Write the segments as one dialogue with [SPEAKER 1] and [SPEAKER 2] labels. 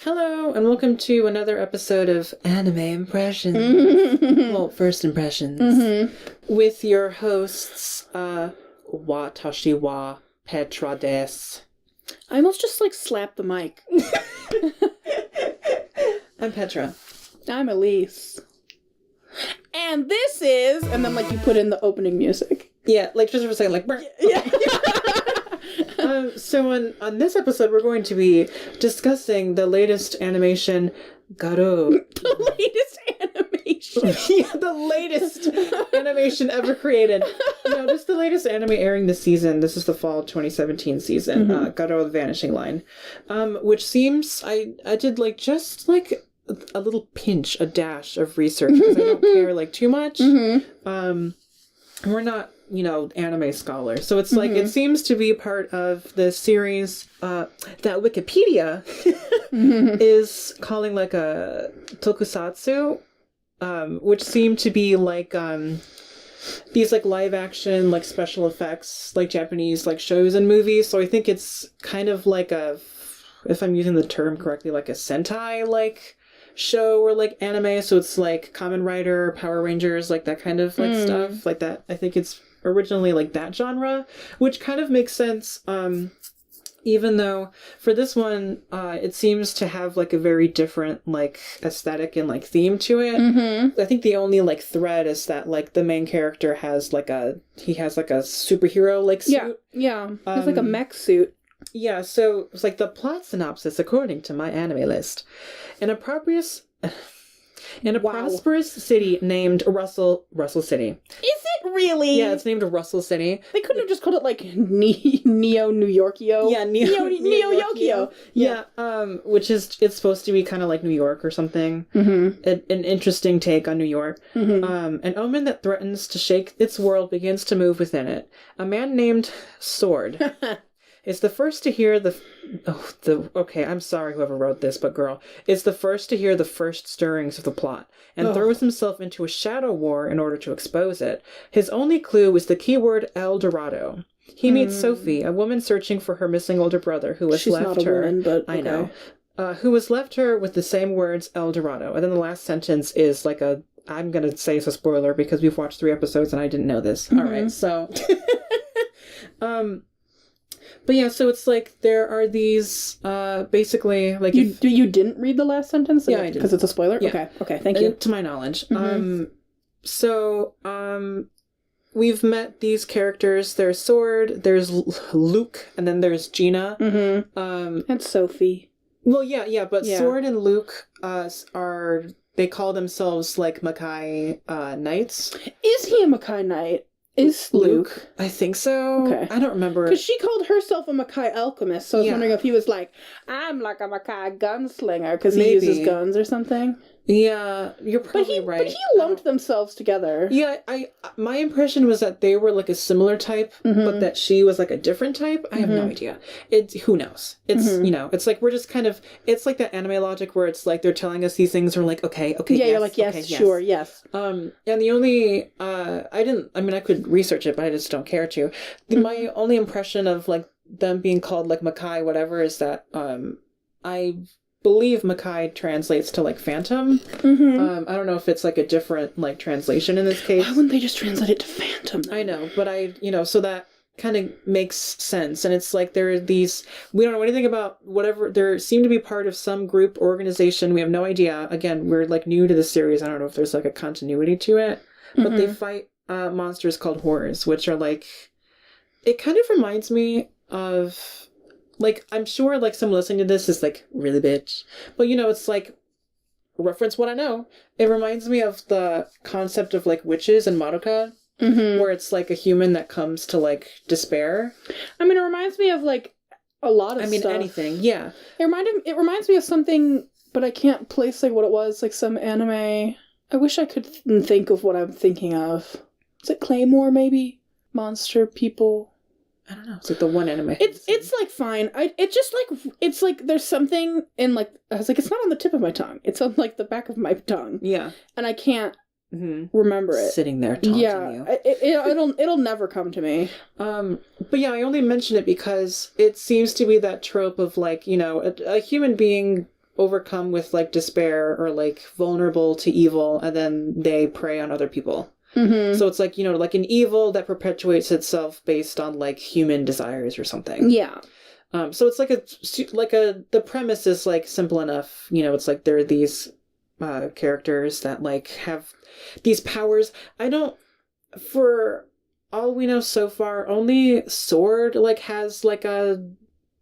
[SPEAKER 1] Hello, and welcome to another episode of Anime Impressions. Well, First Impressions. With your hosts, Watashi wa Petra des.
[SPEAKER 2] I almost just, slapped the mic.
[SPEAKER 1] I'm Petra.
[SPEAKER 2] I'm Elise. And this is... And then, you put in the opening music.
[SPEAKER 1] Yeah, just for a second,
[SPEAKER 2] Yeah.
[SPEAKER 1] So on this episode, we're going to be discussing the latest animation, Garo.
[SPEAKER 2] The latest animation.
[SPEAKER 1] Yeah, the latest animation ever created. No, this is the latest anime airing this season. This is the fall 2017 season, Garo the Vanishing Line. Which seems, I did a little pinch, a dash of research, because I don't care too much. We're not, anime scholars. So it's it seems to be part of the series that Wikipedia is calling a tokusatsu, which seem to be these live action, special effects, Japanese, shows and movies. So I think it's kind of if I'm using the term correctly, a Sentai, show or anime. So it's Kamen Rider, Power Rangers, that kind of stuff that. I think it's originally that genre, which kind of makes sense, even though for this one it seems to have a very different aesthetic and theme to it. I think the only thread is that the main character has a superhero suit.
[SPEAKER 2] Yeah. It's a mech suit.
[SPEAKER 1] Yeah, so it's the plot synopsis according to my anime list. In a prosperous city named Russell City.
[SPEAKER 2] Is it really?
[SPEAKER 1] Yeah, it's named Russell City.
[SPEAKER 2] They couldn't have just called it Neo New Yorkio.
[SPEAKER 1] Yeah, Neo
[SPEAKER 2] Yokio.
[SPEAKER 1] Yeah, which is, it's supposed to be kind of New York or something. An interesting take on New York. An omen that threatens to shake its world begins to move within it. A man named Sword is the first to hear okay, I'm sorry whoever wrote this, but girl, is the first to hear the first stirrings of the plot, and throws himself into a shadow war in order to expose it. His only clue is the keyword El Dorado. He meets Sophie, a woman searching for her missing older brother who has left
[SPEAKER 2] not a
[SPEAKER 1] her.
[SPEAKER 2] woman, but
[SPEAKER 1] I know. Who has left her with the same words, El Dorado. And then the last sentence is I'm going to say it's a spoiler because we've watched 3 episodes and I didn't know this. All right, so... But yeah, so it's there are these, basically,
[SPEAKER 2] You didn't read the last sentence?
[SPEAKER 1] Yeah, I did.
[SPEAKER 2] Because it's a spoiler?
[SPEAKER 1] Yeah.
[SPEAKER 2] Okay, thank you.
[SPEAKER 1] To my knowledge. We've met these characters. There's Sword, there's Luke, and then there's Gina.
[SPEAKER 2] And Sophie.
[SPEAKER 1] Well, yeah, but Sword and Luke they call themselves, Makai Knights.
[SPEAKER 2] Is he a Makai Knight? Is Luke?
[SPEAKER 1] I think so.
[SPEAKER 2] Okay.
[SPEAKER 1] I don't remember.
[SPEAKER 2] Because she called herself a Makai alchemist, so I was wondering if he was I'm a Makai gunslinger, because he uses guns or something.
[SPEAKER 1] Yeah, you're probably right.
[SPEAKER 2] But he lumped themselves together.
[SPEAKER 1] Yeah, my impression was that they were a similar type, but that she was a different type. I have no idea. Who knows? It's, it's we're just kind of, it's that anime logic where it's they're telling us these things, we're okay,
[SPEAKER 2] yeah,
[SPEAKER 1] yes,
[SPEAKER 2] you're yes, sure, yes.
[SPEAKER 1] And the only, I could research it, but I just don't care to. My only impression of them being called Makai whatever is that I believe Makai translates to phantom. I don't know if it's a different translation in this case.
[SPEAKER 2] Why wouldn't they just translate it to phantom then?
[SPEAKER 1] I know, but so that kind of makes sense. And it's there are these, we don't know anything about whatever, there seem to be part of some group organization, we have no idea. Again, we're new to the series, I don't know if there's a continuity to it, but they fight monsters called horrors, which are it kind of reminds me of I'm sure someone listening to this is really bitch, but it's reference what I know. It reminds me of the concept of witches and Madoka, where it's a human that comes to despair.
[SPEAKER 2] I mean, it reminds me of a lot of stuff.
[SPEAKER 1] Anything, yeah.
[SPEAKER 2] It reminds me of something, but I can't place what it was, some anime. I wish I could think of what I'm thinking of. Is it Claymore, maybe? Monster people.
[SPEAKER 1] I don't know. It's the one anime.
[SPEAKER 2] It's fine. It's just it's there's something in I was it's not on the tip of my tongue. It's on the back of my tongue.
[SPEAKER 1] Yeah.
[SPEAKER 2] And I can't remember it.
[SPEAKER 1] Sitting there taunting you.
[SPEAKER 2] It'll never come to me.
[SPEAKER 1] But yeah, I only mention it because it seems to be that trope of a human being overcome with like despair or like vulnerable to evil, and then they prey on other people. Mm-hmm. So it's like, you know, like an evil that perpetuates itself based on like human desires or something.
[SPEAKER 2] Yeah.
[SPEAKER 1] So it's the premise is like simple enough. You know, it's like there are these characters that like have these powers. For all we know so far, only Sword like has like a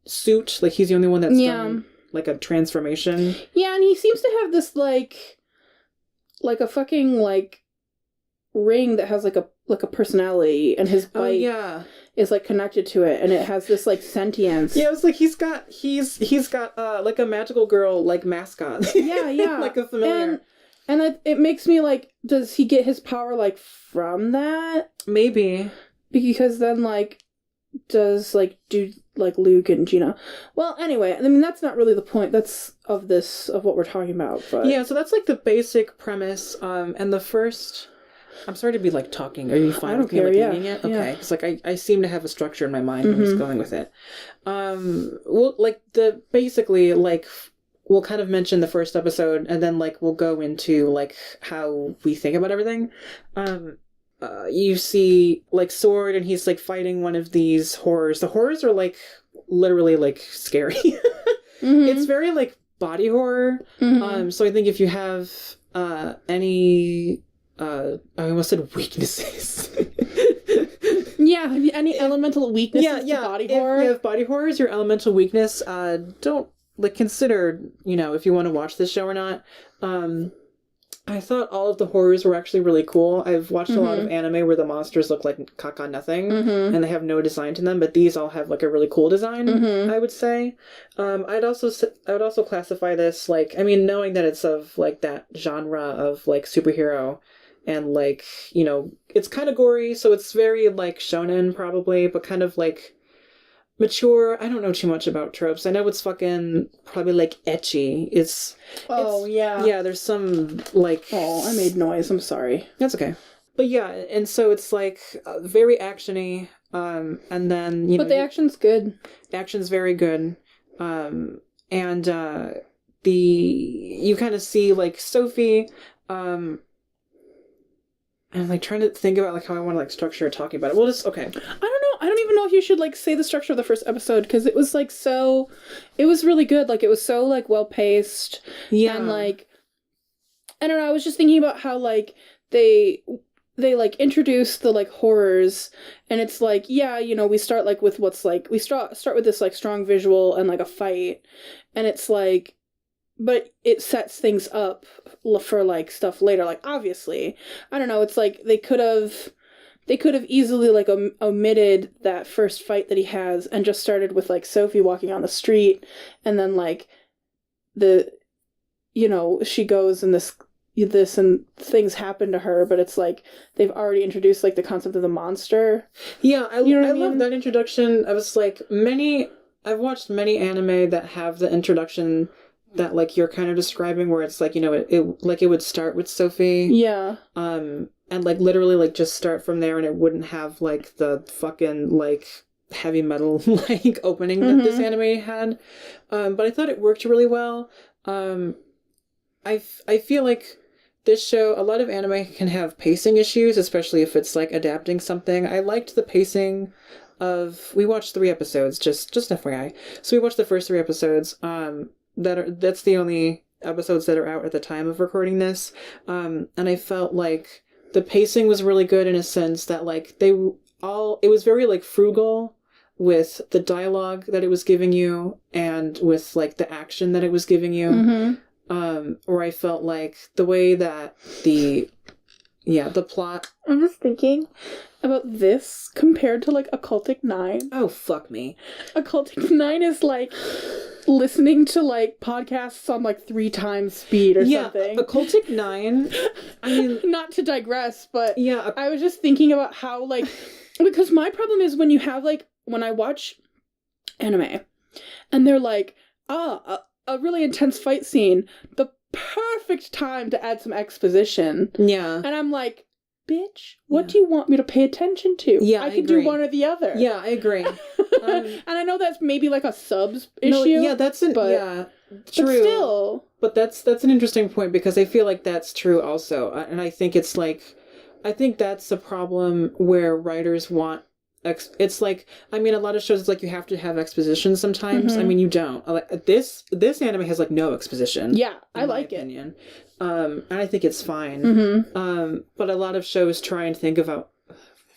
[SPEAKER 1] suit. Like he's the only one that's done like a transformation.
[SPEAKER 2] Yeah, and he seems to have this like a fucking like ring that has like a personality, and his bike is like connected to it, and it has this like sentience.
[SPEAKER 1] Yeah, it's like he's got like a magical girl like mascot.
[SPEAKER 2] Yeah.
[SPEAKER 1] Like a familiar.
[SPEAKER 2] And it makes me like, does he get his power like from that?
[SPEAKER 1] Maybe.
[SPEAKER 2] Because then like does like do like Luke and Gina. Well, anyway, I mean that's not really the point that's of what we're talking about, but
[SPEAKER 1] yeah, so that's like the basic premise. And the first, I'm sorry to be like talking. Are you fine with me like reading it? Okay, because like I seem to have a structure in my mind when I was going with it. Well, like basically like we'll kind of mention the first episode, and then like we'll go into like how we think about everything. You see like Sword, and he's like fighting one of these horrors. The horrors are like literally like scary. It's very like body horror. So I think if you have any I almost said weaknesses.
[SPEAKER 2] Yeah, any elemental weaknesses to body horror?
[SPEAKER 1] If you have body horror as your elemental weakness, don't like consider, you know, if you want to watch this show or not. I thought all of the horrors were actually really cool. I've watched a lot of anime where the monsters look like caca nothing, and they have no design to them, but these all have like a really cool design, I would say. I would also classify this like, I mean, knowing that it's of like that genre of like superhero, and like, you know, it's kind of gory, so it's very like shonen probably, but kind of like mature. I don't know too much about tropes. I know it's fucking probably like ecchi. Yeah, there's some like...
[SPEAKER 2] Oh, I made noise. I'm sorry.
[SPEAKER 1] That's okay. But yeah, and so it's like very actiony. And then, you know...
[SPEAKER 2] But the action's good.
[SPEAKER 1] Action's very good. And you kind of see like Sophie... I'm like trying to think about like how I want to like structure talking about it. Well, just okay.
[SPEAKER 2] I don't know. I don't even know if you should like say the structure of the first episode, because it was like so. It was really good. Like it was so like well paced.
[SPEAKER 1] Yeah.
[SPEAKER 2] And like, I don't know. I was just thinking about how like they like introduce the like horrors, and it's like, yeah, you know, we start like with what's like we start with this like strong visual and like a fight, and it's like. But it sets things up for like stuff later. Like obviously, I don't know. It's like they could have easily like omitted that first fight that he has and just started with like Sophie walking on the street, and then like she goes and this and things happen to her. But it's like they've already introduced like the concept of the monster.
[SPEAKER 1] Yeah, I love that introduction. I was like I've watched many anime that have the introduction that like you're kind of describing, where it's like, you know, it would start with Sophie, and like literally like just start from there, and it wouldn't have like the fucking like heavy metal like opening that this anime had, but I thought it worked really well. I feel like this show, a lot of anime can have pacing issues, especially if it's like adapting something. I liked the pacing of, we watched 3 episodes, just FYI, so we watched the first 3 episodes. That's the only episodes that are out at the time of recording this. And I felt like the pacing was really good in a sense that like it was very like frugal with the dialogue that it was giving you and with like the action that it was giving you. Or I felt like the way that the plot.
[SPEAKER 2] I'm just thinking about this compared to like Occultic 9.
[SPEAKER 1] Oh, fuck me.
[SPEAKER 2] Occultic 9 is like listening to like podcasts on like 3 times speed or something.
[SPEAKER 1] Occultic 9, I mean,
[SPEAKER 2] not to digress, but
[SPEAKER 1] yeah,
[SPEAKER 2] I was just thinking about how like, because my problem is when you have like, when I watch anime and they're like, a really intense fight scene, the perfect time to add some exposition.
[SPEAKER 1] Yeah.
[SPEAKER 2] And I'm like, bitch, what do you want me to pay attention to?
[SPEAKER 1] Yeah,
[SPEAKER 2] I can do one or the other.
[SPEAKER 1] Yeah, I agree.
[SPEAKER 2] And I know that's maybe like a subs issue.
[SPEAKER 1] No, yeah, that's true.
[SPEAKER 2] But still.
[SPEAKER 1] But that's an interesting point because I feel like that's true also. And I think it's like, I think that's a problem where writers want, it's like, I mean, a lot of shows, it's like you have to have exposition sometimes. I mean, you don't. This anime has like no exposition.
[SPEAKER 2] Yeah, I like it.
[SPEAKER 1] And I think it's fine. But a lot of shows try and think about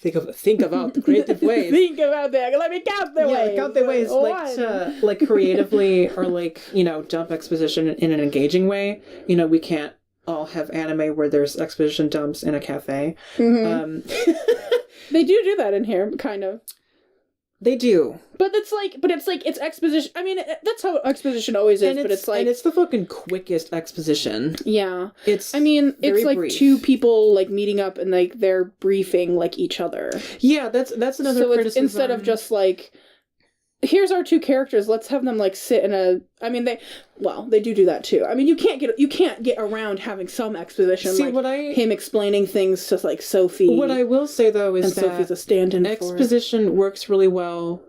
[SPEAKER 1] creative ways.
[SPEAKER 2] Think about that. Let me count the ways.
[SPEAKER 1] Yeah, count the ways, like to like creatively or like, you know, dump exposition in an engaging way. You know, we can't all have anime where there's exposition dumps in a cafe.
[SPEAKER 2] They do that in here, kind of.
[SPEAKER 1] They do.
[SPEAKER 2] But it's exposition. I mean, that's how exposition always is, but it's like...
[SPEAKER 1] And it's the fucking quickest exposition.
[SPEAKER 2] Yeah.
[SPEAKER 1] It's
[SPEAKER 2] like
[SPEAKER 1] brief.
[SPEAKER 2] two people, like, meeting up and, like, they're briefing, like, each other.
[SPEAKER 1] Yeah, that's another criticism.
[SPEAKER 2] So instead of just, like, here's our two characters, let's have them, like, sit in a... I mean, they do that, too. I mean, you can't get around having some exposition, him explaining things to, like, Sophie.
[SPEAKER 1] What I will say, though, is that
[SPEAKER 2] Sophie's a stand-in
[SPEAKER 1] exposition works really well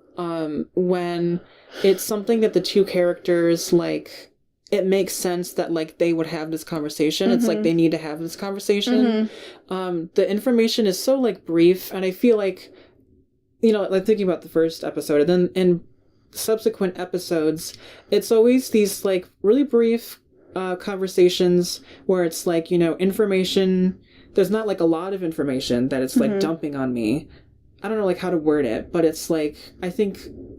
[SPEAKER 1] when it's something that the two characters, like, it makes sense that, like, they would have this conversation. It's like they need to have this conversation. The information is so, like, brief, and I feel like, you know, like, thinking about the first episode, and then in subsequent episodes, it's always these, like, really brief conversations where it's, like, you know, information, there's not, like, a lot of information that it's, like, dumping on me. I don't know, like, how to word it, but it's, like, I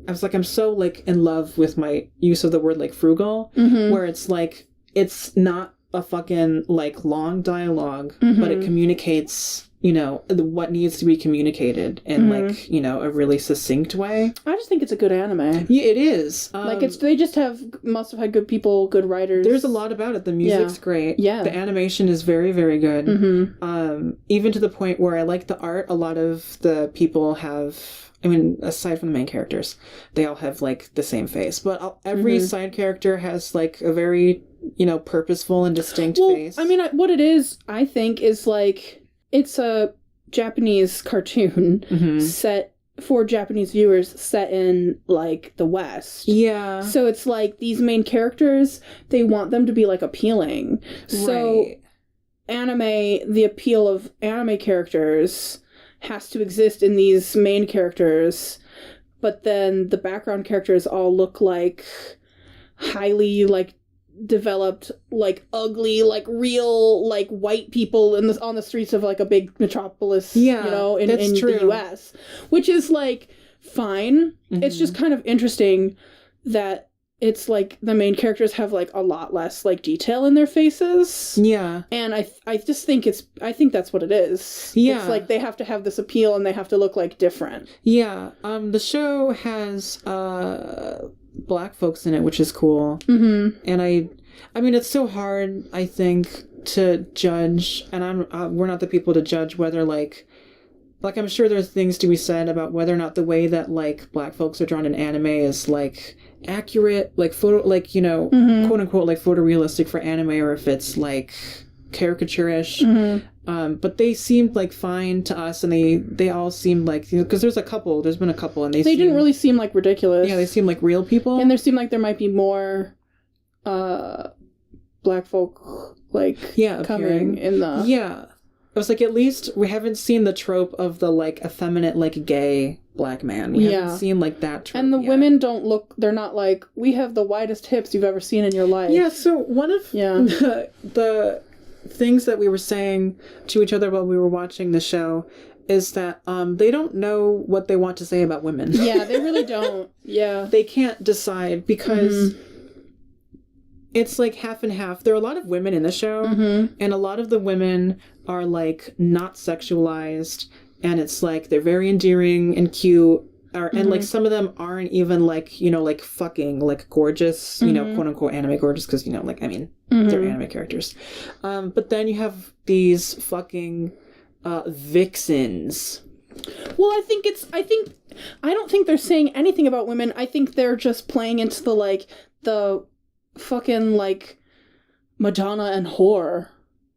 [SPEAKER 1] was like, I'm so, like, in love with my use of the word, like, frugal, where it's, like, it's not a fucking, like, long dialogue, but it communicates, you know, what needs to be communicated in, like, you know, a really succinct way.
[SPEAKER 2] I just think it's a good anime.
[SPEAKER 1] Yeah, it is.
[SPEAKER 2] They just must have had good people, good writers.
[SPEAKER 1] There's a lot about it. The music's great.
[SPEAKER 2] Yeah.
[SPEAKER 1] The animation is very, very good. Even to the point where I like the art. A lot of the people have, I mean, aside from the main characters, they all have, like, the same face. But every side character has, like, a very, you know, purposeful and distinct face.
[SPEAKER 2] I mean, what it is, I think, is, like, it's a Japanese cartoon set for Japanese viewers set in, like, the West.
[SPEAKER 1] Yeah.
[SPEAKER 2] So it's, like, these main characters, they want them to be, like, appealing. So the appeal of anime characters has to exist in these main characters, but then the background characters all look like highly, like, developed, like, ugly, like, real, like, white people on the streets of, like, a big metropolis, you know, in the US, which is, like, fine. It's just kind of interesting that it's, like, the main characters have, like, a lot less, like, detail in their faces. Yeah. And I just think I think that's what it is. Yeah. It's, like, they have to have this appeal and they have to look, like, different.
[SPEAKER 1] Yeah. The show has, Black folks in it, which is cool. And I mean, it's so hard, I think, to judge, and we're not the people to judge whether, like, I'm sure there's things to be said about whether or not the way that, like, Black folks are drawn in anime is, like, accurate, like, you know, quote unquote, like, photorealistic for anime, or if it's, like, caricaturish. But they seemed, like, fine to us, and they all seemed like, you know, because there's been a couple, and they
[SPEAKER 2] didn't really seem like ridiculous.
[SPEAKER 1] Yeah, they seemed like real people.
[SPEAKER 2] And there seemed like there might be more Black folk, like, coming in the...
[SPEAKER 1] Yeah. I was like, at least we haven't seen the trope of the, like, effeminate, like, gay Black man. We haven't seen, like, that trope
[SPEAKER 2] And the
[SPEAKER 1] yet.
[SPEAKER 2] women they're not like, we have the widest hips you've ever seen in your life.
[SPEAKER 1] Yeah, so one of the things that we were saying to each other while we were watching the show is that they don't know what they want to say about women.
[SPEAKER 2] Yeah, they really don't. Yeah.
[SPEAKER 1] They can't decide because it's like half and half. There are a lot of women in the show, and a lot of the women are, like, not sexualized, and it's like they're very endearing and cute. And, like, some of them aren't even, like, you know, like, fucking, like, gorgeous, you know, quote unquote anime gorgeous, because, you know, like, I mean, they're anime characters. But then you have these fucking vixens.
[SPEAKER 2] Well, I don't think they're saying anything about women. I think they're just playing into the fucking, like, Madonna and whore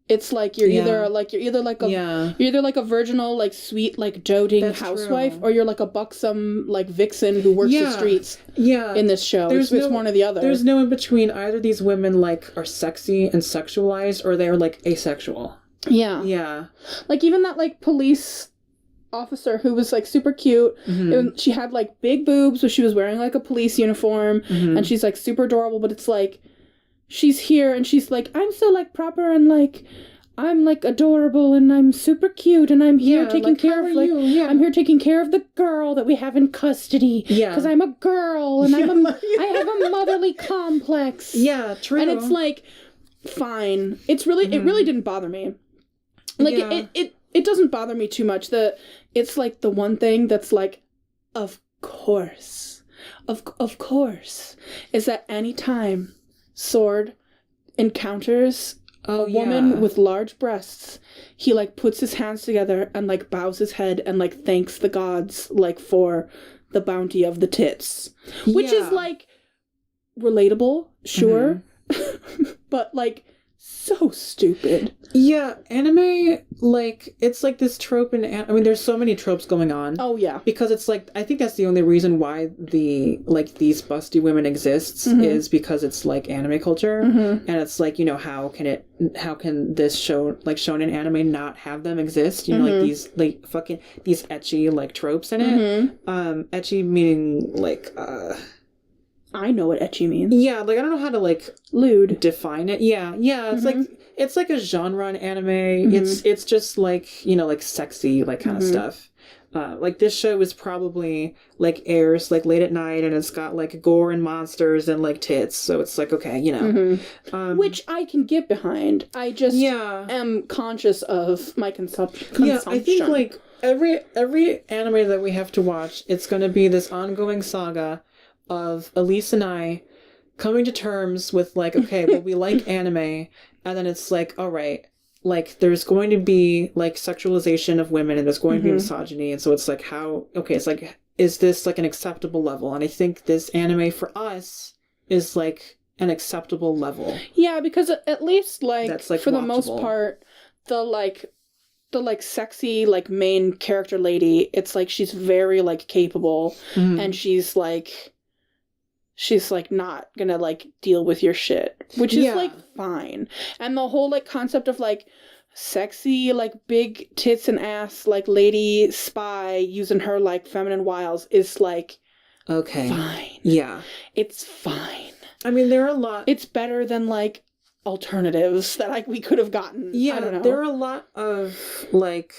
[SPEAKER 2] It's like you're either like a virginal, like sweet, like doting housewife, or you're like a buxom, like vixen who works the streets. Yeah, in this show, it's one or the other.
[SPEAKER 1] There's no in between. Either these women like are sexy and sexualized, or they are like asexual.
[SPEAKER 2] Yeah,
[SPEAKER 1] yeah.
[SPEAKER 2] Like even that like police officer who was like super cute. She had like big boobs, so she was wearing like a police uniform, and she's like super adorable. But it's like, she's here and she's like, I'm so like proper and like I'm like adorable and I'm super cute and I'm here taking care of like I'm here taking care of the girl that we have in custody. Yeah, because I'm a girl and I have a motherly complex. Yeah, true. And it's like, fine. It's really it really didn't bother me. Like it doesn't bother me too much. It's like the one thing that's like, of course, is that any time Sword encounters a woman with large breasts, he like puts his hands together and like bows his head and like thanks the gods like for the bounty of the tits, which is like relatable, sure, but like so stupid.
[SPEAKER 1] Yeah, anime, like, it's like this trope in I mean, there's so many tropes going on.
[SPEAKER 2] Oh, yeah.
[SPEAKER 1] Because it's like, I think that's the only reason why these busty women exists is because it's like anime culture. And it's like, you know, how can this show, like, shonen anime not have them exist? You know, like these, like, fucking, these ecchi, like, tropes in it. Ecchi meaning, like,
[SPEAKER 2] I know what ecchi means.
[SPEAKER 1] Yeah, like, I don't know how to, like...
[SPEAKER 2] Lewd.
[SPEAKER 1] Define it. Yeah, it's like a genre in anime. It's just, like, you know, like, sexy, like, kind of stuff. Like, this show is probably, like, airs, like, late at night, and it's got, like, gore and monsters and, like, tits, so it's like, okay, you know.
[SPEAKER 2] Which I can get behind. I just am conscious of my consumption.
[SPEAKER 1] Yeah, I think, like, every anime that we have to watch, it's gonna be this ongoing saga of Elise and I coming to terms with, like, okay, well, we like anime, and then it's like, all right, like, there's going to be, like, sexualization of women, and there's going to be misogyny, and so it's like, it's like, is this, like, an acceptable level? And I think this anime, for us, is, like, an acceptable level.
[SPEAKER 2] Yeah, because at least, like, that's, like, for the most part, the sexy, like, main character lady, it's like, she's very, like, capable, and she's not gonna, like, deal with your shit, which is, like, fine. And the whole, like, concept of, like, sexy, like, big tits and ass, like, lady spy using her, like, feminine wiles is, like,
[SPEAKER 1] okay,
[SPEAKER 2] fine.
[SPEAKER 1] Yeah.
[SPEAKER 2] It's fine.
[SPEAKER 1] I mean, there are a lot...
[SPEAKER 2] It's better than, like, alternatives that, like, we could have gotten.
[SPEAKER 1] Yeah,
[SPEAKER 2] I don't know.
[SPEAKER 1] There are a lot of, like,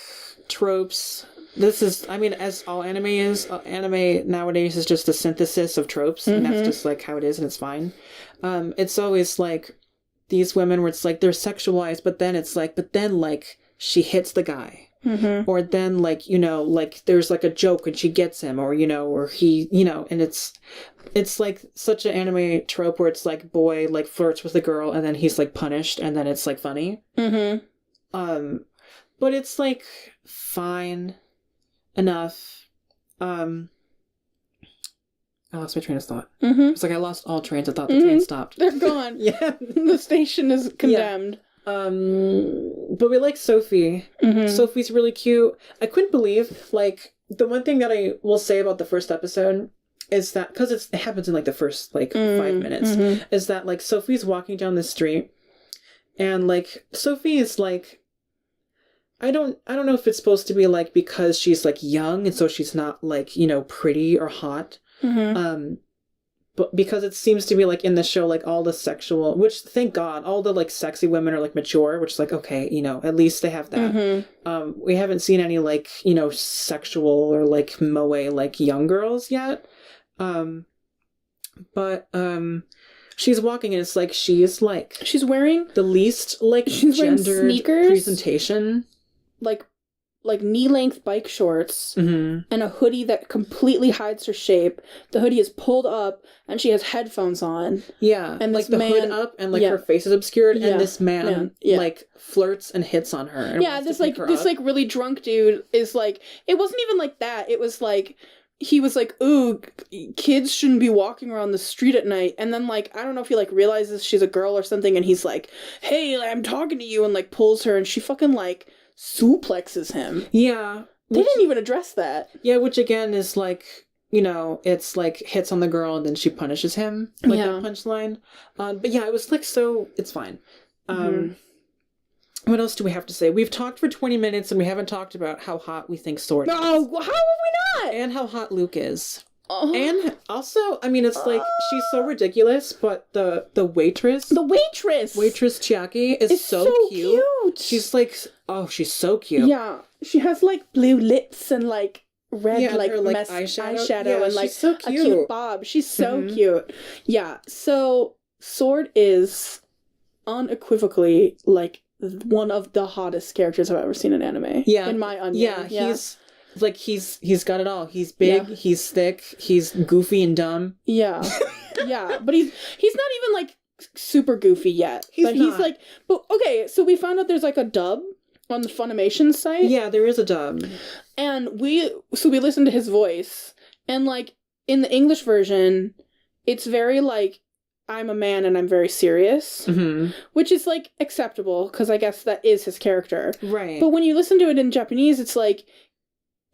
[SPEAKER 1] tropes... This is, I mean, as all anime is, anime nowadays is just a synthesis of tropes, and that's just, like, how it is, and it's fine. It's always, like, these women where it's, like, they're sexualized, but then it's, like, she hits the guy. Or then, like, you know, like, there's, like, a joke and she gets him, or, you know, or he, you know, and it's, like, such an anime trope where it's, like, boy, like, flirts with a girl, and then he's, like, punished, and then it's, like, funny. But it's, like, fine enough. I lost my train of thought. It's like I lost all trains of thought. The train stopped.
[SPEAKER 2] They're gone. Yeah. The station is condemned.
[SPEAKER 1] Yeah. But we like Sophie. Sophie's really cute. I couldn't believe, like, the one thing that I will say about the first episode is that, because it happens in, like, the first, like, 5 minutes, is that, like, Sophie's walking down the street, and, like, Sophie is, like, I don't know if it's supposed to be, like, because she's, like, young and so she's not, like, you know, pretty or hot. But because it seems to be, like, in the show, like, all the sexual, which, thank God, all the, like, sexy women are, like, mature, which is, like, okay, you know, at least they have that. We haven't seen any, like, you know, sexual or, like, moe, like, young girls yet. But she's walking and it's, like, she's
[SPEAKER 2] wearing
[SPEAKER 1] the least, like, gendered presentation.
[SPEAKER 2] Like knee-length bike shorts and a hoodie that completely hides her shape. The hoodie is pulled up and she has headphones on. Yeah,
[SPEAKER 1] and like the hood up and, like, her face is obscured, and this man like flirts and hits on her. And
[SPEAKER 2] this really drunk dude is, like, it wasn't even like that. It was like he was like, ooh, kids shouldn't be walking around the street at night. And then, like, I don't know if he, like, realizes she's a girl or something, and he's like, hey, I'm talking to you, and, like, pulls her, and she fucking, like, suplexes him.
[SPEAKER 1] Yeah.
[SPEAKER 2] They didn't even address that.
[SPEAKER 1] Yeah, which, again, is, like, you know, it's, like, hits on the girl, and then she punishes him. Like, that punchline. But, yeah, it was, like, so... It's fine. What else do we have to say? We've talked for 20 minutes, and we haven't talked about how hot we think Sword is.
[SPEAKER 2] Oh, how have we not?
[SPEAKER 1] And how hot Luke is. And also, I mean, it's like, she's so ridiculous, but the waitress... Waitress Chiaki is so cute. She's like, she's so cute.
[SPEAKER 2] Yeah. She has, like, blue lips and, like, red, like,
[SPEAKER 1] her, like eyeshadow
[SPEAKER 2] and, like,
[SPEAKER 1] so cute.
[SPEAKER 2] A cute bob. She's so cute. Yeah. So, Sword is unequivocally, like, one of the hottest characters I've ever seen in anime. Yeah. In my onion.
[SPEAKER 1] Yeah. He's got it all. He's big, he's thick, he's goofy and dumb.
[SPEAKER 2] Yeah. Yeah. But he's not even, like, super goofy yet. He's like, but okay, so we found out there's, like, a dub on the Funimation site.
[SPEAKER 1] Yeah, there is a dub.
[SPEAKER 2] And we listened to his voice, and, like, in the English version, it's very, like, I'm a man and I'm very serious, which is, like, acceptable, because I guess that is his character.
[SPEAKER 1] Right.
[SPEAKER 2] But when you listen to it in Japanese, it's like,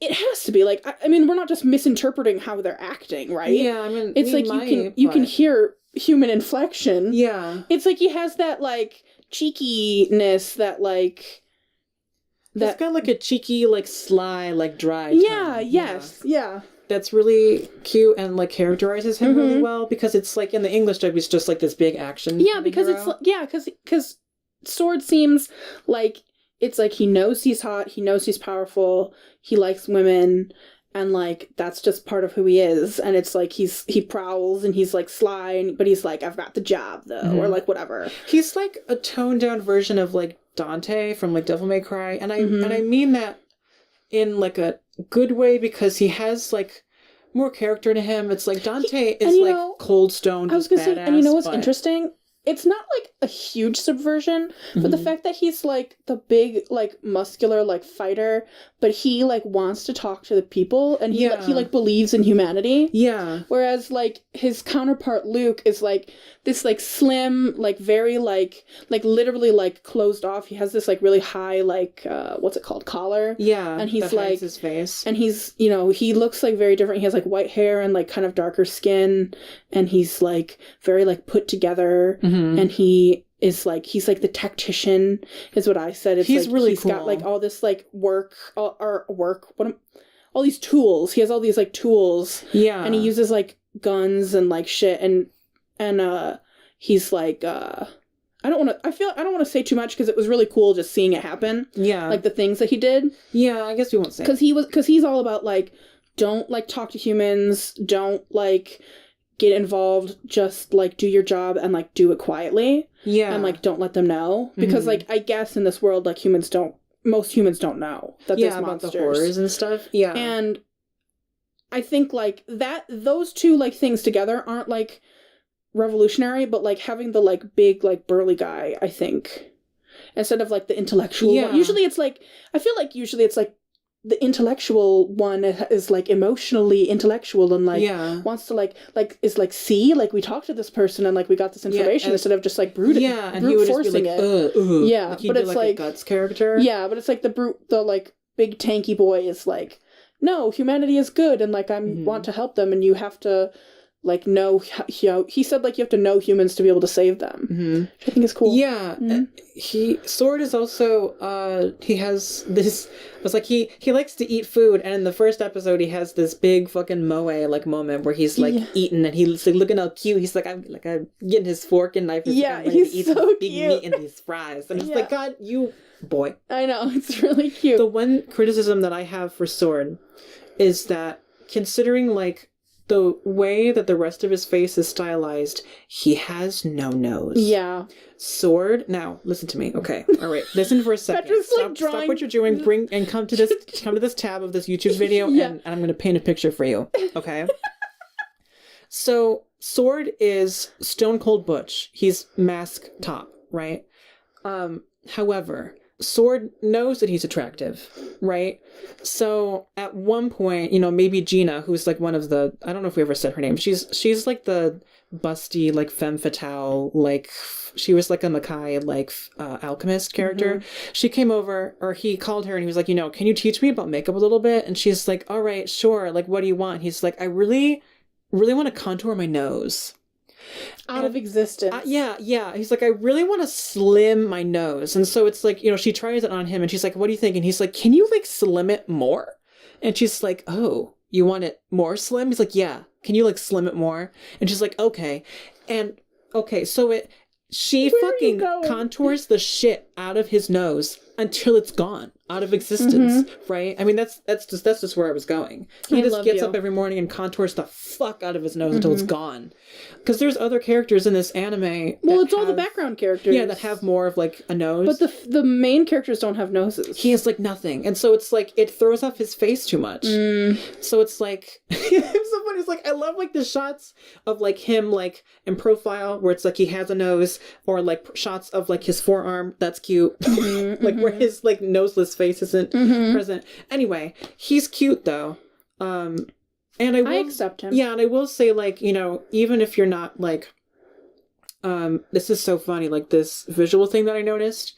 [SPEAKER 2] it has to be, like, I mean, we're not just misinterpreting how they're acting, right?
[SPEAKER 1] Yeah, I mean,
[SPEAKER 2] it's like you can hear human inflection.
[SPEAKER 1] Yeah.
[SPEAKER 2] It's like he has that, like, cheekiness that, like...
[SPEAKER 1] He's got, like, a cheeky, like, sly, like, dry tone.
[SPEAKER 2] Yeah.
[SPEAKER 1] That's really cute and, like, characterizes him really well, because it's, like, in the English dub, he's just, like, this big action
[SPEAKER 2] because
[SPEAKER 1] hero.
[SPEAKER 2] because Sword seems like, it's like he knows he's hot, he knows he's powerful, he likes women, and, like, that's just part of who he is, and it's like he prowls, and he's, like, sly, but he's like, I've got the job, though, or, like, whatever. He's,
[SPEAKER 1] like, a toned-down version of, like, Dante from, like, Devil May Cry, and I mean that in, like, a good way, because he has, like, more character to him. It's like Dante is, like, cold stone.
[SPEAKER 2] I was gonna say, and you know what's interesting? It's not, like, a huge subversion, but the fact that he's, like, the big, like, muscular, like, fighter, but he, like, wants to talk to the people, and he, like, believes in humanity.
[SPEAKER 1] Yeah.
[SPEAKER 2] Whereas, like, his counterpart, Luke, is, like, this, like, slim, like, very, like, literally, like, closed off. He has this, like, really high, like, what's it called? Collar.
[SPEAKER 1] Yeah.
[SPEAKER 2] And he's,
[SPEAKER 1] that
[SPEAKER 2] like...
[SPEAKER 1] hides his face.
[SPEAKER 2] And he's, you know, he looks, like, very different. He has, like, white hair and, like, kind of darker skin, and he's, like, very, like, put together. And he is, like, he's, like, the tactician, is what I said. It's
[SPEAKER 1] he's
[SPEAKER 2] like,
[SPEAKER 1] really
[SPEAKER 2] he's
[SPEAKER 1] cool.
[SPEAKER 2] got, like, all this, like, all these tools. He has all these, like, tools.
[SPEAKER 1] Yeah.
[SPEAKER 2] And he uses, like, guns and, like, shit. And he's, like, I don't want to say too much, because it was really cool just seeing it happen.
[SPEAKER 1] Yeah.
[SPEAKER 2] Like, the things that he did.
[SPEAKER 1] Yeah, I guess we won't say.
[SPEAKER 2] Because he's all about, like, don't, like, talk to humans. Don't, like... get involved, just, like, do your job and, like, do it quietly.
[SPEAKER 1] Yeah.
[SPEAKER 2] And, like, don't let them know. Because, like, I guess in this world, like, most humans don't know that there's monsters.
[SPEAKER 1] About the horrors and stuff. Yeah.
[SPEAKER 2] And I think, like, those two, like, things together aren't, like, revolutionary, but, like, having the, like, big, like, burly guy, I think, instead of, like, the intellectual one. Usually it's, like, I feel like usually it's, like, the intellectual one is, like, emotionally intellectual and, like, wants to, like, is, like, see, like, we talked to this person and, like, we got this information instead of just, like, brute
[SPEAKER 1] and he would just be like,
[SPEAKER 2] it. Yeah,
[SPEAKER 1] like,
[SPEAKER 2] but it's, like,
[SPEAKER 1] a Guts character.
[SPEAKER 2] Yeah, but it's, like, the, like, big tanky boy is, like, no, humanity is good, and, like, I want to help them, and you have to, like, know, he said, like, you have to know humans to be able to save them, which I think is cool.
[SPEAKER 1] Yeah, Sword is also, he has this, it was like, he likes to eat food, and in the first episode, he has this big fucking moe, like, moment where he's, like, eating, and he's, like, looking all cute, he's, like, I'm getting his fork and knife, and
[SPEAKER 2] he's
[SPEAKER 1] to eat
[SPEAKER 2] so
[SPEAKER 1] some big meat and these fries, and it's like, God, you boy.
[SPEAKER 2] I know, it's really cute.
[SPEAKER 1] The one criticism that I have for Sword is that, considering, like, the way that the rest of his face is stylized, he has no nose.
[SPEAKER 2] Yeah.
[SPEAKER 1] Sword. Now, listen to me. Okay. All right. Listen for a second.
[SPEAKER 2] Petra's,
[SPEAKER 1] stop what you're doing. Come to this tab of this YouTube video, and I'm going to paint a picture for you. Okay. So, Sword is Stone Cold Butch. He's mask top, right? However, Sword knows that he's attractive, right? So at one point, maybe Gina, who's like one of the, I don't know if we ever said her name. She's like the busty, like femme fatale, like she was like a Makai, like alchemist character. She came over, or he called her and he was like, can you teach me about makeup a little bit? And she's like, all right, sure. Like, what do you want? He's like, I really, really want to contour my nose.
[SPEAKER 2] Out of existence.
[SPEAKER 1] Yeah. He's like, I really want to slim my nose. And so it's like, she tries it on him and she's like, what do you think? And he's like, can you like slim it more? And she's like, oh, you want it more slim? He's like, yeah. Can you like slim it more? And she's like, okay. And okay, so she fucking contours the shit out of his nose until it's gone out of existence, right? I mean, that's just where I was going. He just gets up every morning and contours the fuck out of his nose until it's gone. Because there's other characters in this anime.
[SPEAKER 2] Well, it's all the background characters.
[SPEAKER 1] Yeah, that have more of like a nose.
[SPEAKER 2] But the main characters don't have noses.
[SPEAKER 1] He has like nothing, and so it's like it throws off his face too much. So it's like it's so funny. It's like I love like the shots of like him like in profile where it's like he has a nose, or like shots of like his forearm. That's cute. Like where his like noseless face isn't present. Anyway, he's cute though. And I
[SPEAKER 2] accept him.
[SPEAKER 1] Yeah, and I will say, like, even if you're not like, this is so funny, like this visual thing that I noticed,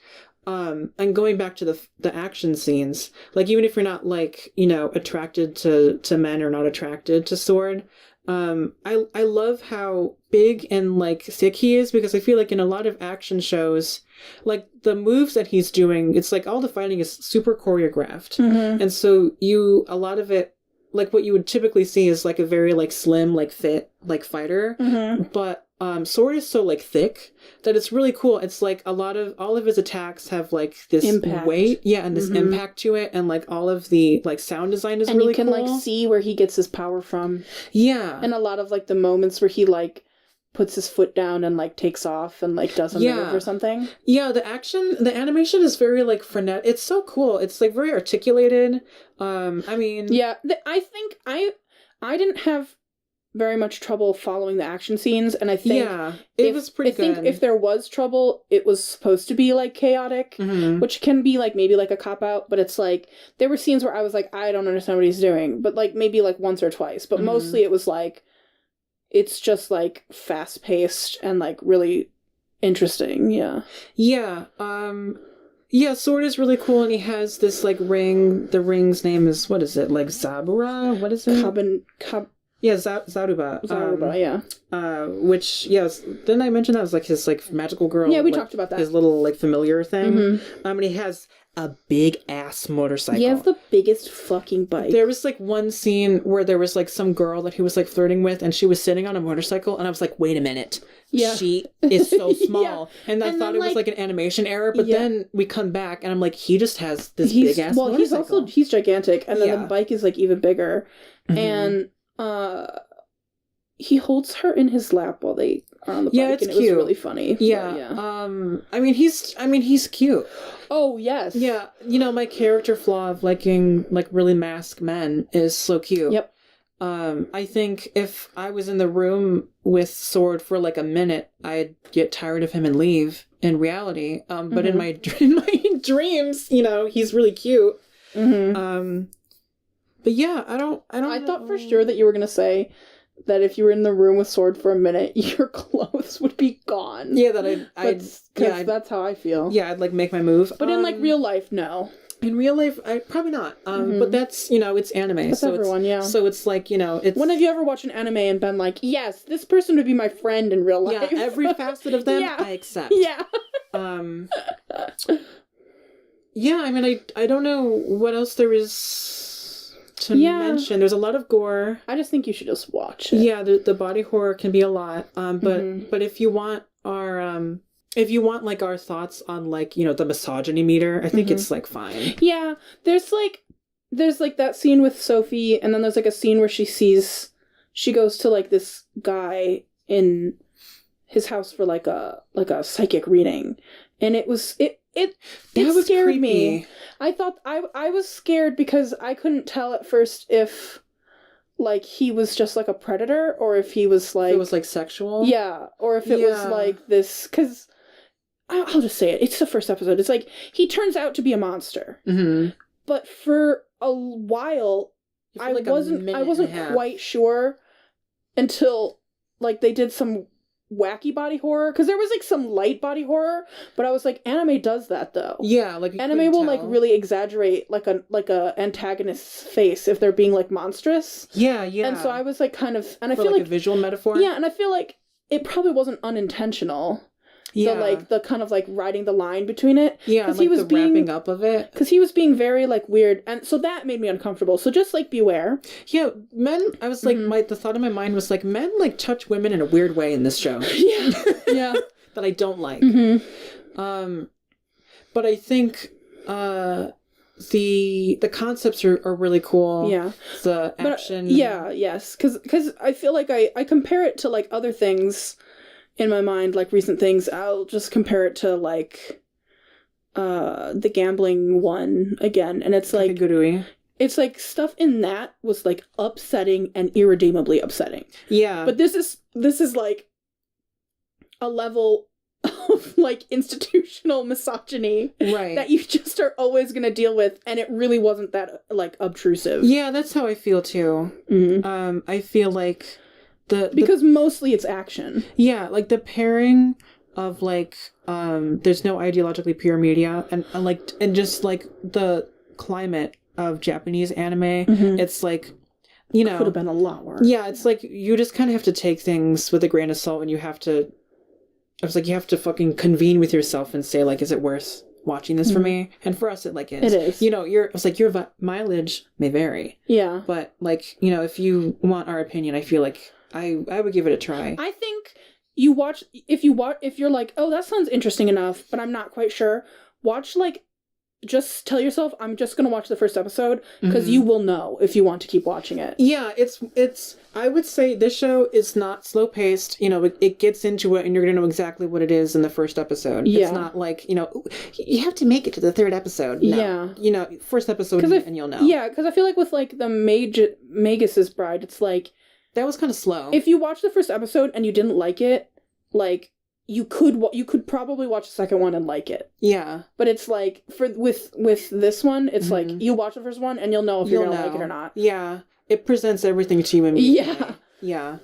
[SPEAKER 1] and going back to the action scenes, like even if you're not like, attracted to men or not attracted to Sword, I love how big and like thick he is, because I feel like in a lot of action shows, like the moves that he's doing, it's like all the fighting is super choreographed, and so a lot of it, like what you would typically see is like a very like slim, like fit, like fighter. But Sword is so like thick that it's really cool. It's like all of his attacks have like this weight, and this impact to it, and like all of the like sound design is really cool. And you can
[SPEAKER 2] like see where he gets his power from.
[SPEAKER 1] Yeah.
[SPEAKER 2] And a lot of like the moments where he like puts his foot down and like takes off and like does a move or something.
[SPEAKER 1] Yeah, the animation is very like frenetic. It's so cool. It's like very articulated. I mean,
[SPEAKER 2] I think I didn't have very much trouble following the action scenes, and I think
[SPEAKER 1] it was pretty good. I think
[SPEAKER 2] if there was trouble, it was supposed to be like chaotic, which can be like maybe like a cop out, but it's like there were scenes where I was like, I don't understand what he's doing, but like maybe like once or twice, but mostly it was like it's just like fast paced and like really interesting.
[SPEAKER 1] Sword is really cool, and he has this like ring. The ring's name is, what is it, like Zabura? What is it? Zaruba.
[SPEAKER 2] Zaruba,
[SPEAKER 1] which, didn't I mention that was like his like magical girl?
[SPEAKER 2] Yeah, we
[SPEAKER 1] like,
[SPEAKER 2] talked about that.
[SPEAKER 1] His little like familiar thing. And he has a big ass motorcycle.
[SPEAKER 2] He has the biggest fucking bike.
[SPEAKER 1] There was like one scene where there was like some girl that he was like flirting with, and she was sitting on a motorcycle, and I was like, wait a minute. She is so small. And I thought it was like an animation error, but then we come back and I'm like, he just has this big ass motorcycle.
[SPEAKER 2] He's gigantic, and then the bike is like even bigger. And he holds her in his lap while they are on the bike,
[SPEAKER 1] it's
[SPEAKER 2] and
[SPEAKER 1] cute.
[SPEAKER 2] It was really funny.
[SPEAKER 1] He's cute.
[SPEAKER 2] Oh, yes.
[SPEAKER 1] Yeah, my character flaw of liking like really masked men is so cute.
[SPEAKER 2] Yep.
[SPEAKER 1] I think if I was in the room with Sword for like a minute, I'd get tired of him and leave in reality. But in my dreams, he's really cute. But yeah, I don't
[SPEAKER 2] I thought for sure that you were going to say that if you were in the room with Sword for a minute, your clothes would be gone.
[SPEAKER 1] Yeah, that I'd
[SPEAKER 2] that's how I feel.
[SPEAKER 1] Yeah, I'd like make my move.
[SPEAKER 2] But in like real life, no.
[SPEAKER 1] In real life, I probably not. But that's, it's anime.
[SPEAKER 2] That's
[SPEAKER 1] so
[SPEAKER 2] everyone,
[SPEAKER 1] So it's like, it's...
[SPEAKER 2] When have you ever watched an anime and been like, yes, this person would be my friend in real life?
[SPEAKER 1] Yeah, every facet of them, I accept.
[SPEAKER 2] Yeah.
[SPEAKER 1] Yeah, I mean, I don't know what else there is to mention. There's a lot of gore.
[SPEAKER 2] I just think you should just watch it.
[SPEAKER 1] Yeah, the body horror can be a lot. But if you want our... If you want, like, our thoughts on, like, the misogyny meter, I think it's, like, fine.
[SPEAKER 2] Yeah, there's that scene with Sophie, and then there's, like, a scene where she goes to, like, this guy in his house for, like a psychic reading. And it scared me. I thought, I was scared because I couldn't tell at first if, like, he was just, like, a predator, or if he was, like...
[SPEAKER 1] If it was, like, sexual?
[SPEAKER 2] Yeah, or if it was, like, this... Because... I'll just say it. It's the first episode. It's like, he turns out to be a monster.
[SPEAKER 1] Mm-hmm.
[SPEAKER 2] But for a while, I wasn't quite sure until, like, they did some wacky body horror. Because there was, like, some light body horror. But I was like, anime does that, though.
[SPEAKER 1] Yeah, like,
[SPEAKER 2] anime will, like, really exaggerate, like a antagonist's face if they're being, like, monstrous.
[SPEAKER 1] Yeah, yeah.
[SPEAKER 2] And so I was, like, kind of... And I feel
[SPEAKER 1] like a visual metaphor?
[SPEAKER 2] Yeah, and I feel like it probably wasn't unintentional.
[SPEAKER 1] Yeah.
[SPEAKER 2] The kind of, like, riding the line between it.
[SPEAKER 1] Yeah, like, he was wrapping up of it.
[SPEAKER 2] Because he was being very, like, weird. And so that made me uncomfortable. So just, like, beware.
[SPEAKER 1] Yeah, men, I was, like, the thought in my mind was, like, men, like, touch women in a weird way in this show.
[SPEAKER 2] Yeah. Yeah.
[SPEAKER 1] That I don't like.
[SPEAKER 2] Mm-hmm.
[SPEAKER 1] But I think, the concepts are really cool.
[SPEAKER 2] Yeah.
[SPEAKER 1] The action.
[SPEAKER 2] Yes. Because I feel like I compare it to, like, other things in my mind, like, recent things. I'll just compare it to, like, the gambling one again. And it's like... It's like stuff in that was, like, upsetting and irredeemably upsetting.
[SPEAKER 1] Yeah.
[SPEAKER 2] But this is like a level of, like, institutional misogyny.
[SPEAKER 1] Right.
[SPEAKER 2] That you just are always going to deal with. And it really wasn't that, like, obtrusive.
[SPEAKER 1] Yeah, that's how I feel, too.
[SPEAKER 2] Mm-hmm.
[SPEAKER 1] I feel like...
[SPEAKER 2] Because mostly it's action.
[SPEAKER 1] Yeah, like the pairing of, like, there's no ideologically pure media and just like the climate of Japanese anime, it's like, you know,
[SPEAKER 2] could have been a lot worse.
[SPEAKER 1] Yeah, it's like you just kind of have to take things with a grain of salt, and you have to fucking convene with yourself and say, like, is it worth watching this for me? And for us, it like is.
[SPEAKER 2] It is.
[SPEAKER 1] You know, your mileage may vary.
[SPEAKER 2] Yeah.
[SPEAKER 1] But, like, you know, if you want our opinion, I feel like I would give it a try.
[SPEAKER 2] I think if you're like, oh, that sounds interesting enough, but I'm not quite sure, watch, like, just tell yourself, I'm just going to watch the first episode, because you will know if you want to keep watching it.
[SPEAKER 1] Yeah, it's, I would say this show is not slow-paced. You know, it gets into it, and you're going to know exactly what it is in the first episode. Yeah. It's not like, you know, you have to make it to the third episode. No. Yeah. You know, first episode, and you'll know.
[SPEAKER 2] Yeah, because I feel like with, like, the Magus's Bride, it's like...
[SPEAKER 1] That was kind of slow.
[SPEAKER 2] If you watch the first episode and you didn't like it, like, you could probably watch the second one and like it. Yeah. But it's like, with this one, it's like, you watch the first one and you'll know if you're gonna like it or not.
[SPEAKER 1] Yeah. It presents everything to you immediately. Yeah.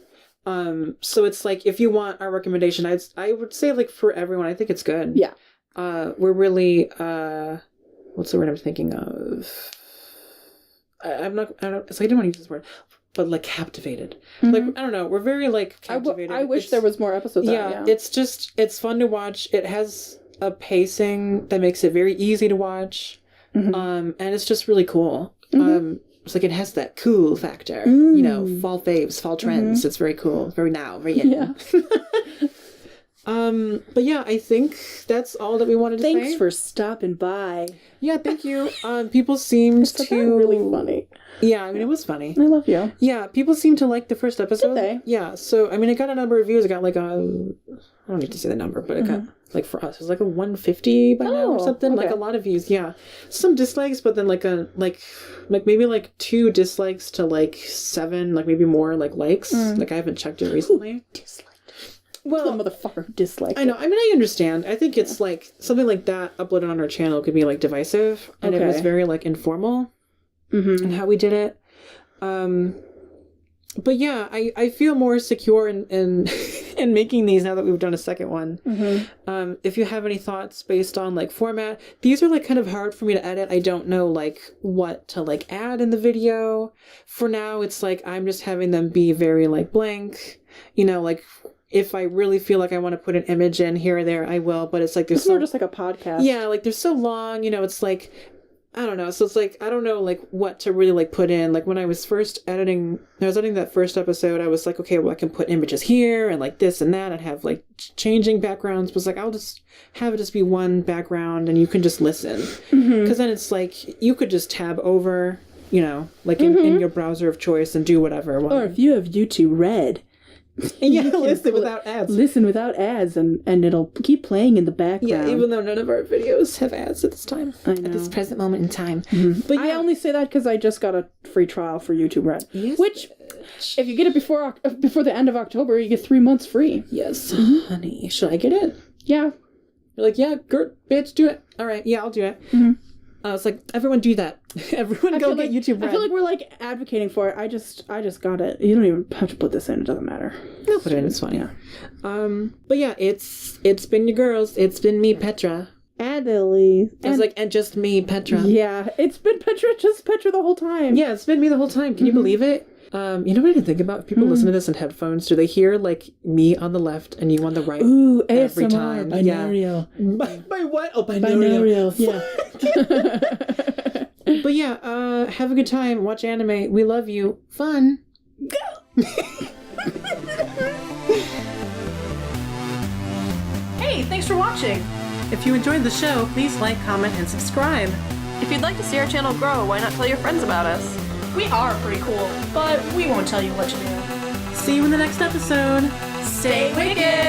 [SPEAKER 1] Yeah. So it's like, if you want our recommendation, I would say, like, for everyone, I think it's good. Yeah. We're really, what's the word I'm thinking of? I don't want to use this word. But, like, captivated. Like, I don't know. We're very, like, captivated.
[SPEAKER 2] I wish there was more episodes out.
[SPEAKER 1] Yeah, it's fun to watch. It has a pacing that makes it very easy to watch. And it's just really cool. It's like, it has that cool factor. You know, fall faves, fall trends. It's very cool. Very in. Yeah. But yeah, I think that's all that we wanted to say.
[SPEAKER 2] Thanks for stopping by.
[SPEAKER 1] Yeah, thank you. People seemed to...
[SPEAKER 2] really funny.
[SPEAKER 1] Yeah, I mean, it was funny.
[SPEAKER 2] I love you.
[SPEAKER 1] Yeah, people seemed to like the first episode.
[SPEAKER 2] Did they?
[SPEAKER 1] Yeah, so, I mean, it got a number of views. It got, like, I don't need to say the number, but it got, like, for us, it was, like, a 150 by now or something. Okay. Like, a lot of views, yeah. Some dislikes, but then, like, maybe, like, 2 dislikes to, like, 7, like, maybe more, like, likes. Like, I haven't checked it recently.
[SPEAKER 2] Ooh, disliked. Well, the motherfucker who disliked
[SPEAKER 1] I know. I mean, I understand. I think it's, like, something like that uploaded on our channel could be, like, divisive. And it was very, like, informal in how we did it. But yeah, I feel more secure in making these now that we've done a second one. If you have any thoughts based on, like, format, these are, like, kind of hard for me to edit. I don't know, like, what to, like, add in the video. For now, it's like I'm just having them be very, like, blank. You know, like, if I really feel like I want to put an image in here or there, I will. But it's like
[SPEAKER 2] it's more just like a podcast.
[SPEAKER 1] Yeah, like, they're so long. You know, it's like, I don't know. So it's like, I don't know, like, what to really, like, put in. Like, when I was editing that first episode, I was like, okay, well, I can put images here and, like, this and that. I'd have, like, changing backgrounds. It was like, I'll just have it just be one background and you can just listen. Because then it's like, you could just tab over, you know, like, in your browser of choice and do whatever.
[SPEAKER 2] Or if you have YouTube Red.
[SPEAKER 1] Yeah, listen without ads.
[SPEAKER 2] Listen without ads, and it'll keep playing in the background.
[SPEAKER 1] Yeah, even though none of our videos have ads at this time.
[SPEAKER 2] I know.
[SPEAKER 1] At this present moment in time.
[SPEAKER 2] But yeah. I only say that because I just got a free trial for YouTube Red. Yes, which, if you get it before the end of October, you get 3 months free.
[SPEAKER 1] Yes, honey. Should I get it?
[SPEAKER 2] Yeah.
[SPEAKER 1] You're like, yeah, bitch, do it. All right, yeah, I'll do it.
[SPEAKER 2] Mm-hmm.
[SPEAKER 1] I was like, everyone do that. Everyone go get YouTube Red.
[SPEAKER 2] I feel like we're like advocating for it. I just got it. You don't even have to put this in. It doesn't matter.
[SPEAKER 1] I'll put it in. It's fine. Yeah. But yeah, it's been your girls. It's been me, Petra.
[SPEAKER 2] And Elise.
[SPEAKER 1] I was like, and just me, Petra.
[SPEAKER 2] Yeah, it's been just Petra the whole time.
[SPEAKER 1] Yeah, it's been me the whole time. Can you believe it? You know what I can think about? If people listen to this in headphones, do they hear like me on the left and you on the right?
[SPEAKER 2] Ooh,
[SPEAKER 1] every
[SPEAKER 2] ASMR,
[SPEAKER 1] time?
[SPEAKER 2] binaural.
[SPEAKER 1] Yeah. By what? Oh, binaural.
[SPEAKER 2] Yeah.
[SPEAKER 1] But yeah, have a good time. Watch anime. We love you. Fun. Go.
[SPEAKER 3] Hey, thanks for watching.
[SPEAKER 1] If you enjoyed the show, please like, comment, and subscribe.
[SPEAKER 3] If you'd like to see our channel grow, why not tell your friends about us? We are pretty cool, but we won't tell you what to do.
[SPEAKER 1] See you in the next episode.
[SPEAKER 3] Stay wicked!